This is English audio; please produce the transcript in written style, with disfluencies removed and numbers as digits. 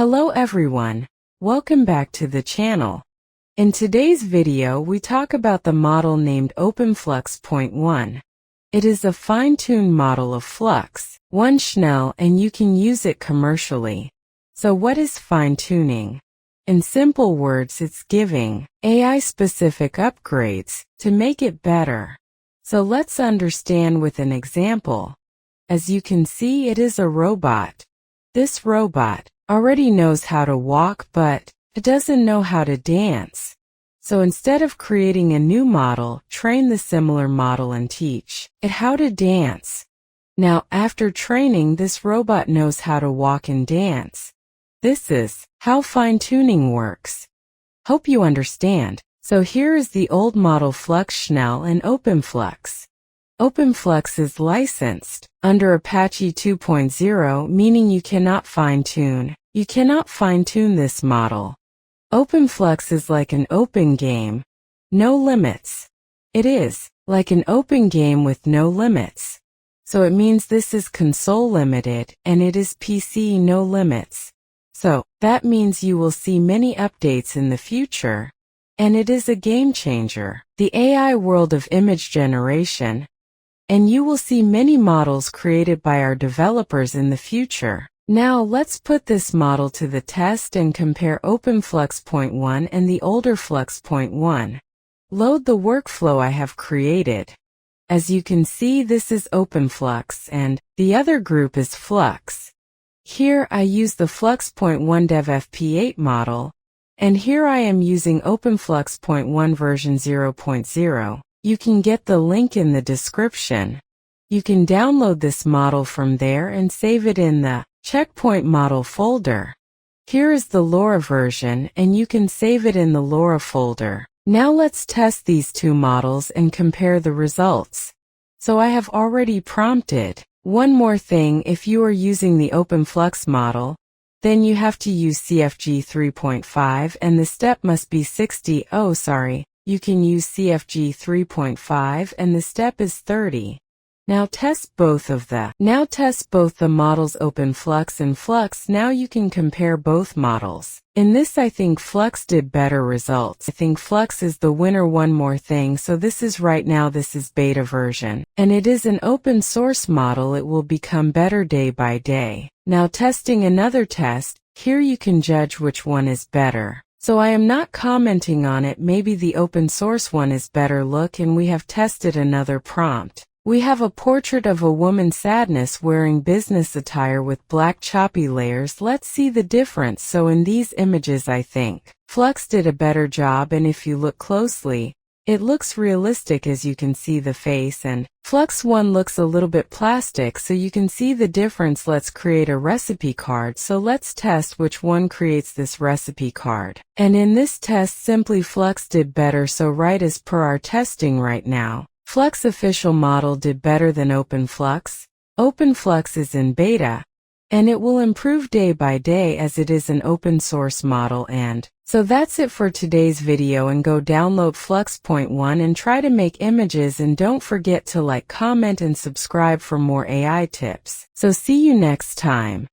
Hello everyone, welcome back to the channel. In today's video we talk about the model named OpenFLUX.1. It is a fine-tuned model of FLUX.1 Schnell and you can use it commercially. So what is fine-tuning? In simple words, it's giving AI-specific upgrades to make it better. So let's understand with an example. As you can see, it is a robot. This robot already knows how to walk, but it doesn't know how to dance. So instead of creating a new model, train the similar model and teach it how to dance. Now, after training, this robot knows how to walk and dance. This is how fine-tuning works. Hope you understand. So here is the old model FLUX Schnell and OpenFLUX. OpenFLUX is licensed under Apache 2.0, meaning you cannot fine-tune. You cannot fine-tune this model. OpenFLUX is like an open game. No limits. It is like an open game with no limits. So it means this is console limited and it is PC no limits. So that means you will see many updates in the future. And it is a game changer. The AI world of image generation. And you will see many models created by our developers in the future. Now let's put this model to the test and compare OpenFLUX.1 and the older FLUX.1. Load the workflow I have created. As you can see, this is OpenFLUX and the other group is FLUX. Here I use the FLUX.1 Dev FP8 model, and here I am using OpenFLUX.1 version 0.0. You can get the link in the description. You can download this model from there and save it in the Checkpoint model folder. Here is the LoRa version and you can save it in the LoRa folder. Now let's test these two models and compare the results. So I have already prompted. One more thing, if you are using the OpenFLUX model, then you have to use CFG 3.5 and the step must be 60. You can use CFG 3.5 and the step is 30. Now test both the models OpenFLUX and FLUX. Now you can compare both models. In this I think FLUX did better results. I think FLUX is the winner. One more thing, so this is beta version. And it is an open source model. It will become better day by day. Now testing another test, here you can judge which one is better. So I am not commenting on it, maybe the open source one is better. Look, and we have tested another prompt. We have a portrait of a woman sadness wearing business attire with black choppy layers. Let's see the difference. So in these images I think FLUX did a better job, and if you look closely, it looks realistic as you can see the face, and FLUX.1 looks a little bit plastic, so you can see the difference. Let's create a recipe card. So let's test which one creates this recipe card. And in this test simply FLUX did better, so right as per our testing right now. FLUX official model did better than OpenFLUX. OpenFLUX is in beta, and it will improve day by day as it is an open source model. And so that's it for today's video, and go download FLUX.1 and try to make images, and don't forget to like, comment and subscribe for more AI tips. So see you next time.